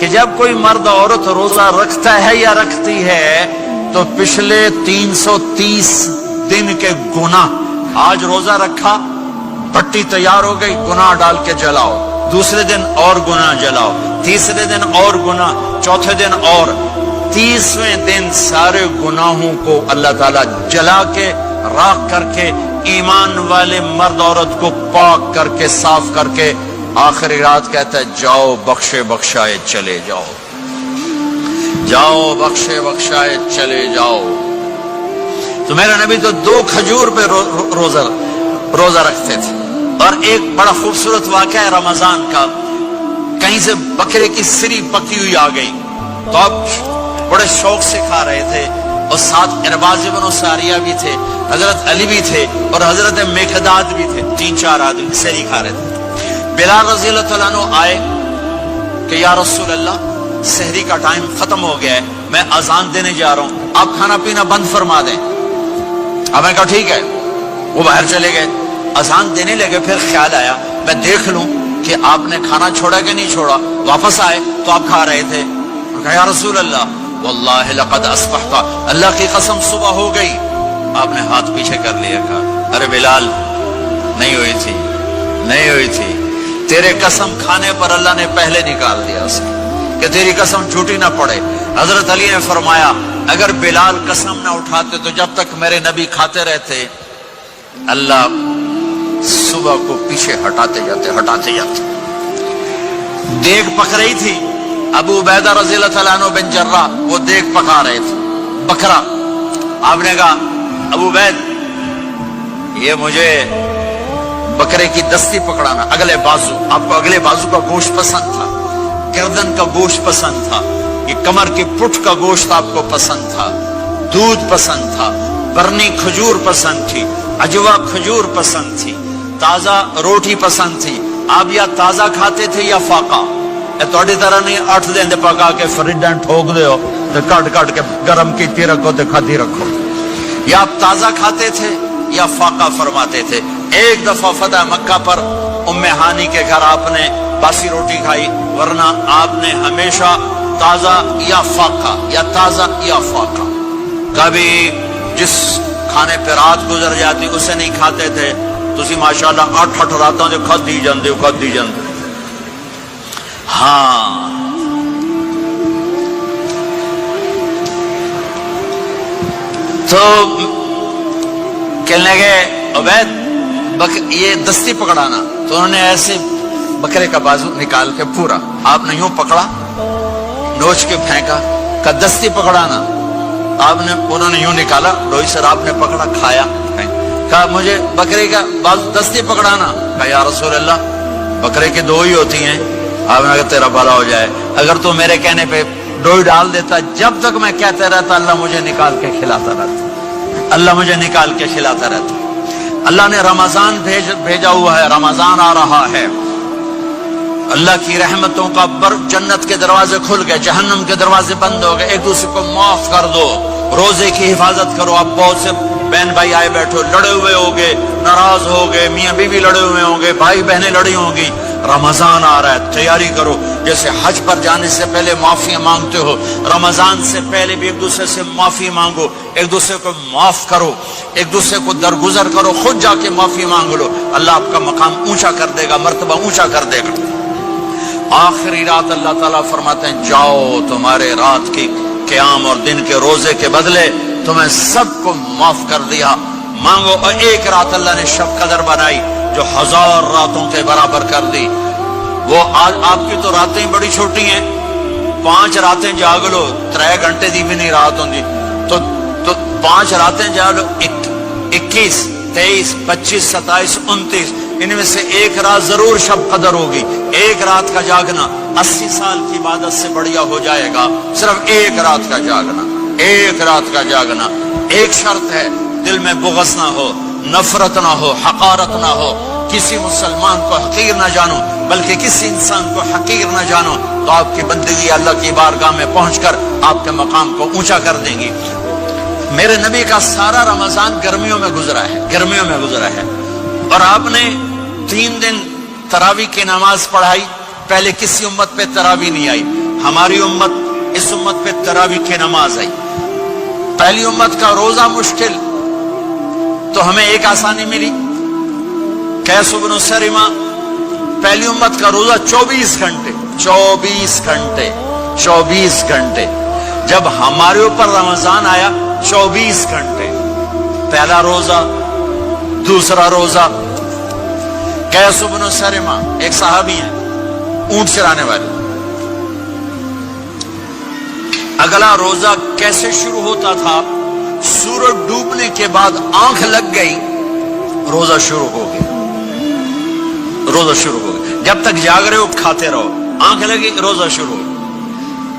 کہ جب کوئی مرد عورت روزہ رکھتا ہے یا رکھتی ہے تو پچھلے 330 دن کے گناہ، آج روزہ رکھا، پٹی تیار ہو گئی، گناہ ڈال کے جلاؤ، دوسرے دن اور گناہ جلاؤ، تیسرے دن اور گناہ، چوتھے دن اور، 30ویں دن سارے گناہوں کو اللہ تعالیٰ جلا کے راکھ کر کے ایمان والے مرد عورت کو پاک کر کے صاف کر کے آخری رات کہتا ہے جاؤ بخشے بخشائے چلے جاؤ، جاؤ بخشے بخشائے چلے جاؤ۔ تو میرا نبی تو 2 کھجور پہ روزہ رکھتے تھے۔ اور ایک بڑا خوبصورت واقعہ ہے رمضان کا، کہیں سے بکرے کی سری پکی ہوئی آ گئی تو اب بڑے شوق سے کھا رہے تھے، اور ساتھ ارباز بن ساریہ بھی تھے، حضرت علی بھی تھے اور حضرت مقداد بھی تھے، 3-4 آدمی سری کھا رہے تھے۔ بلال رضی اللہ تعالیٰ عنہ آئے کہ یا رسول اللہ سحری کا ٹائم ختم ہو گیا ہے، میں اذان دینے جا رہا ہوں، آپ کھانا پینا بند فرما دیں۔ اب میں کہا ٹھیک ہے، وہ باہر چلے گئے، اذان دینے لگے، پھر خیال آیا میں دیکھ لوں کہ آپ نے کھانا چھوڑا کہ نہیں چھوڑا، واپس آئے تو آپ کھا رہے تھے۔ کہا یا رسول اللہ واللہ لقد اصبحت، اللہ کی قسم صبح ہو گئی۔ آپ نے ہاتھ پیچھے کر لیا، کہا ارے بلال نہیں ہوئی تھی، نہیں ہوئی تھی، تیرے قسم کھانے پر اللہ نے پہلے نکال دیا اسے کہ تیری قسم جھوٹی نہ پڑے۔ حضرت علی نے فرمایا اگر بلال قسم نہ اٹھاتے تو جب تک میرے نبی کھاتے رہتے اللہ صبح کو پیچھے ہٹاتے جاتے۔ دیگ پک رہی تھی، ابو عبیدہ رضی اللہ تعالیٰ عنہ بن جراح وہ دیگ پکا رہے تھے، بکرا۔ آپ نے کہا ابو عبید یہ مجھے بکرے کی دستی پکڑانا، اگلے بازو، آپ کو اگلے بازو کا گوشت پسند تھا، گردن کا گوشت پسند تھا، یہ کمر کی پٹھ کا گوشت آپ کو پسند تھا، دودھ پسند تھا، برنی کھجور پسند تھی، عجوا کھجور پسند تھی، تازہ روٹی پسند تھی۔ آپ یا تازہ کھاتے تھے یا فاقہ، تھوڑی طرح نہیں 8 دن پکا کے فریڈاں ٹھوک دے ہو تو کٹ کے گرم کیتی رکھو تو کھاتی رکھو، یا آپ تازہ کھاتے تھے یا فاقہ فرماتے تھے۔ ایک دفعہ فتح مکہ پر ام ہانی کے گھر آپ نے باسی روٹی کھائی، ورنہ آپ نے ہمیشہ تازہ یا فاقہ یا تازہ یا فاقہ، کبھی جس کھانے پہ رات گزر جاتی اسے نہیں کھاتے تھے۔ تسی ماشاءاللہ 8 راتوں جو کھدی جاندے ہاں۔ تو کہنے لگے عبید یہ دستی پکڑانا، تو انہوں نے ایسے بکرے کا بازو نکال کے پورا آپ نے یوں پکڑا، نوچ کے پھینکا، کہ دستی پکڑانا، انہوں نے یوں نکالا، روئی سر آپ نے پکڑا، کھایا، کہا مجھے بکرے کا بازو دستی پکڑانا۔ کہا یا رسول اللہ بکرے کی 2 ہی ہوتی ہیں۔ آپ نے کہا تیرا بھلا ہو جائے، اگر تو میرے کہنے پہ ڈوئی ڈال دیتا، جب تک میں کہتے رہتا اللہ مجھے نکال کے کھلاتا رہتا، اللہ مجھے نکال کے کھلاتا رہتا۔ اللہ نے رمضان بھیجا ہوا ہے، رمضان آ رہا ہے، اللہ کی رحمتوں کا جنت کے دروازے کھل گئے، جہنم کے دروازے بند ہو گئے، ایک دوسرے کو معاف کر دو، روزے کی حفاظت کرو۔ اب بہت سے بہن بھائی آئے بیٹھو، لڑے ہوئے ہوگے، ناراض ہوگے، میاں بیوی لڑے ہوئے ہوں گے، بھائی بہنیں لڑی ہوں گی۔ رمضان آ رہا ہے، تیاری کرو، جیسے حج پر جانے سے پہلے معافی مانگتے ہو، رمضان سے پہلے بھی ایک دوسرے سے معافی مانگو، ایک دوسرے کو معاف کرو، ایک دوسرے کو درگزر کرو، خود جا کے معافی مانگ لو، اللہ آپ کا مقام اونچا کر دے گا، مرتبہ اونچا کر دے گا۔ آخری رات اللہ تعالیٰ فرماتے ہیں جاؤ، تمہارے رات کی قیام اور دن کے روزے کے بدلے تمہیں سب کو معاف کر دیا، مانگو۔ اور ایک رات اللہ نے شب قدر بنائی جو 1000 راتوں کے برابر کر دی۔ وہ آج آپ کی تو راتیں بڑی چھوٹی ہیں، 5 راتیں جاگ لو، 3 گھنٹے دی بھی نہیں رات ہوندی، تو 5 راتیں جاگ لو، 21 23 25 27 29، ان میں سے ایک رات ضرور شب قدر ہوگی۔ ایک رات کا جاگنا 80 سال کی عبادت سے بڑھیا ہو جائے گا، صرف ایک رات کا جاگنا، ایک رات کا جاگنا۔ ایک شرط ہے، دل میں بغض نہ ہو، نفرت نہ ہو، حقارت نہ ہو، کسی مسلمان کو حقیر نہ جانو، بلکہ کسی انسان کو حقیر نہ جانو، تو آپ کی بندگی اللہ کی بارگاہ میں پہنچ کر آپ کے مقام کو اونچا کر دیں گی۔ میرے نبی کا سارا رمضان گرمیوں میں گزرا ہے، گرمیوں میں گزرا ہے، اور آپ نے 3 دن تراویح کی نماز پڑھائی، پہلے کسی امت پہ تراویح نہیں آئی۔ ہماری امت اس امت پہ تراویح کی نماز آئی. پہلی امت کا روزہ مشکل تو ہمیں ایک آسانی ملی. قیس بن سرمہ پہلی امت کا روزہ 24 گھنٹے 24 گھنٹے. جب ہمارے اوپر رمضان آیا 24 گھنٹے. پہلا روزہ دوسرا روزہ. قیس بن سرمہ ایک صحابی ہیں اونٹ چرانے والے. اگلا روزہ کیسے شروع ہوتا تھا؟ سورج ڈوبنے کے بعد آنکھ لگ گئی روزہ شروع ہو گیا. جب تک جاگ رہے ہو کھاتے رہو. آنکھ لگی روزہ شروع ہو.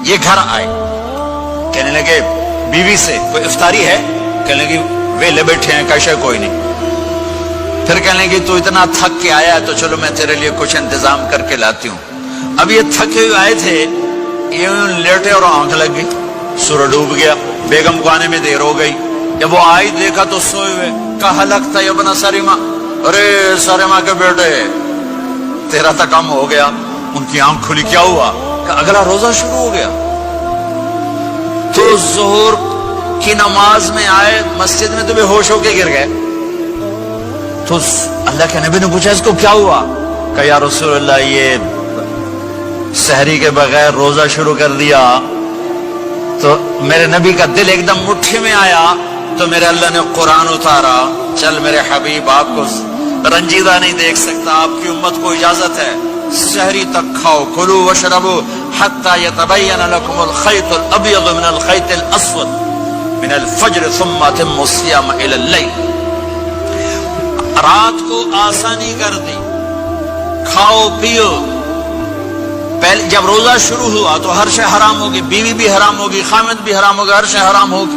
یہ گھر آئے کہنے لگے بیوی سے کوئی افطاری ہے؟ کہنے لگے ویلے بیٹھے ہیں کیسے کوئی نہیں. پھر کہنے لگے تو اتنا تھک کے آیا ہے تو چلو میں تیرے لیے کچھ انتظام کر کے لاتی ہوں. اب یہ تھکے ہوئے آئے تھے, یہ لیٹے اور آنکھ لگ گئی, سورج ڈوب گیا. بیگم کو آنے میں دیر ہو گئی. جب وہ آئی دیکھا تو سوئے ہوئے. کہا لگتا ہے ابن سرمہ, ارے سرمہ کے بیٹے تیرا تو کم ہو گیا. ان کی آنکھ کھلی, کیا ہوا؟ کہ اگلا روزہ شروع ہو گیا. تو ظہر کی نماز میں آئے مسجد میں تو بے ہوش ہو کے گر گئے. تو اللہ کے نبی نے پوچھا اس کو کیا ہوا؟ کہ یا رسول اللہ یہ سحری کے بغیر روزہ شروع کر دیا. تو میرے نبی کا دل ایک دم مٹھی میں آیا. تو میرے اللہ نے قرآن اتارا, چل میرے حبیب آپ کو رنجیدہ نہیں دیکھ سکتا, آپ کی امت کو اجازت ہے سحری تک کھاؤ. کلوا واشربوا حتی یتبین لکم الخیط الابیض من الخیط الاسود من الفجر ثم اتموا الصیام الی اللیل. رات کو آسانی کر دی, کھاؤ پیو. پہلے جب روزہ شروع ہوا تو ہر شے حرام ہوگی, بیوی بھی حرام ہوگی, خامد بھی حرام ہوگا, ہر شے حرام ہوگی.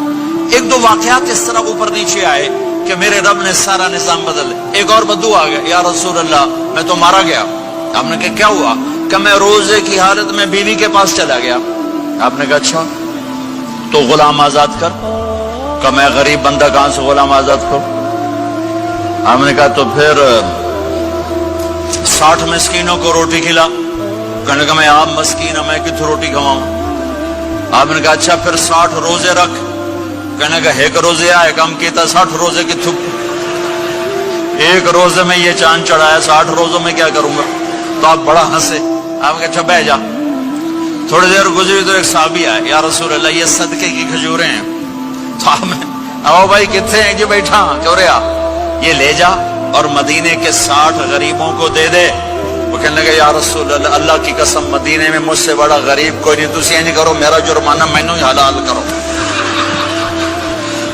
ایک دو واقعات اس طرح اوپر نیچے آئے کہ میرے رب نے سارا نظام بدل. ایک اور بدو آ گیا, یا رسول اللہ میں تو مارا گیا. آپ نے کہا کیا ہوا؟ کہ میں روزے کی حالت میں بیوی کے پاس چلا گیا. آپ نے کہا اچھا تو غلام آزاد کر. کہ میں غریب بندہ کہاں سے غلام آزاد کروں؟ آپ نے کہا تو پھر 60 مسکینوں کو روٹی کھلا. کہنے لگا میں آپ مسکین ہوں, میں کتوں روٹی کھواؤں؟ آپ نے کہا اچھا پھر 60 روزے رکھ. کہنے لگا ایک روزے آئے کم کیتا 60 روزے کی تھک. ایک روزے میں یہ چاند چڑھایا, 60 روزوں میں کیا کروں گا؟ تو آپ بڑا ہنسے. آپ نے کہا اچھا بہ جا. تھوڑی دیر گزری تو ایک صحابی آئے, یا رسول اللہ یہ صدقے کی کھجوریں ہیں. تو آپ نے او بھائی کتنے ہیں؟ جی بیٹھا. کیوں رہا؟ یہ لے جا اور مدینے کے 60 غریبوں کو دے دے. وہ کہنے لگا یا رسول اللہ اللہ کی قسم مدینے میں مجھ سے بڑا غریب کوئی نہیں, تسی نہیں کرو, میرا جرمانہ مینوں ہی حلال کرو.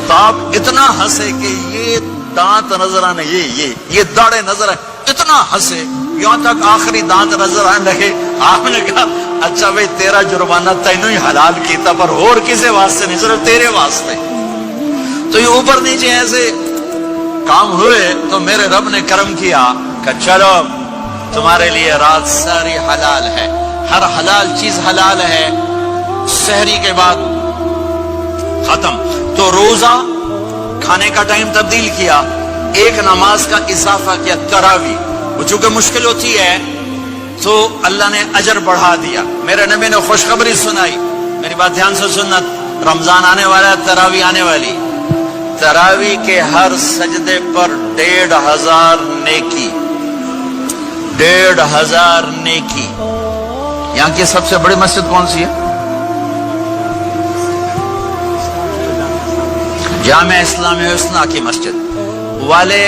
تو آپ اتنا ہنسے کہ یہ دانت نظر آنے, یہ داڑے نظر آئے, اتنا ہنسے یہاں تک آخری دانت نظر آنے لگے. آپ نے کہا اچھا بھائی تیرا جرمانہ تینوں ہی حلال کیتا پر اور کسی واسطے نہیں, صرف تیرے واسطے. تو یہ اوپر نیچے ایسے کام ہوئے تو میرے رب نے کرم کیا کہ چلو تمہارے لیے رات ساری حلال ہے, ہر حلال چیز حلال ہے. سحری کے بعد ختم. تو روزہ کھانے کا ٹائم تبدیل کیا, ایک نماز کا اضافہ کیا, تراویح. وہ چونکہ مشکل ہوتی ہے تو اللہ نے اجر بڑھا دیا. میرے نبی نے خوشخبری سنائی, میری بات دھیان سے سننا, رمضان آنے والا ہے, تراویح آنے والی. تراویح کے ہر سجدے پر 1500 نیکی, 1500 نیکی. یہاں کی سب سے بڑی مسجد کون سی ہے؟ جامع اسلامی حسنہ کی مسجد والے.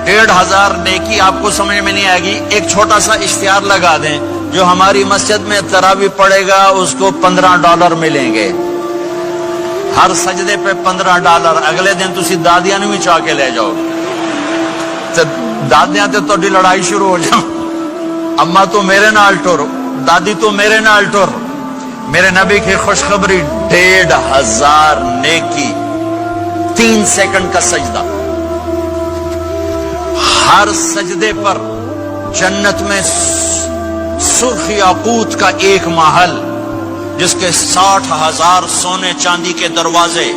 1500 نیکی آپ کو سمجھ میں نہیں آئے گی. ایک چھوٹا سا اشتہار لگا دیں, جو ہماری مسجد میں تراویح پڑے گا اس کو $15 ملیں گے. ہر سجدے پہ $15. اگلے دن تسی دادیاں بھی چاہ کے لے جاؤ. دادیاں تے تھوڑی لڑائی شروع ہو جاؤ, اما تو میرے نال ٹر, دادی تو میرے نال ٹر. میرے نبی کی خوشخبری 1500 نیکی, 3 سیکنڈ کا سجدہ. ہر سجدے پر جنت میں سرخ یاقوت کا ایک محل جس کے 60,000 سونے چاندی کے دروازے.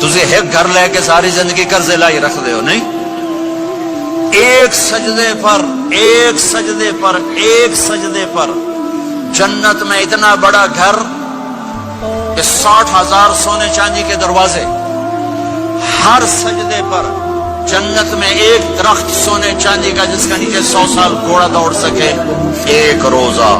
تجھے ایک گھر لے کے ساری زندگی قرضے لائی رکھ دے ہو نہیں. ایک سجدے پر جنت میں اتنا بڑا گھر کہ 60,000 سونے چاندی کے دروازے، ہر سجدے پر جنت میں ایک درخت سونے چاندی کا جس کا نیچے 100 سال گھوڑا دوڑ سکے، ایک روزہ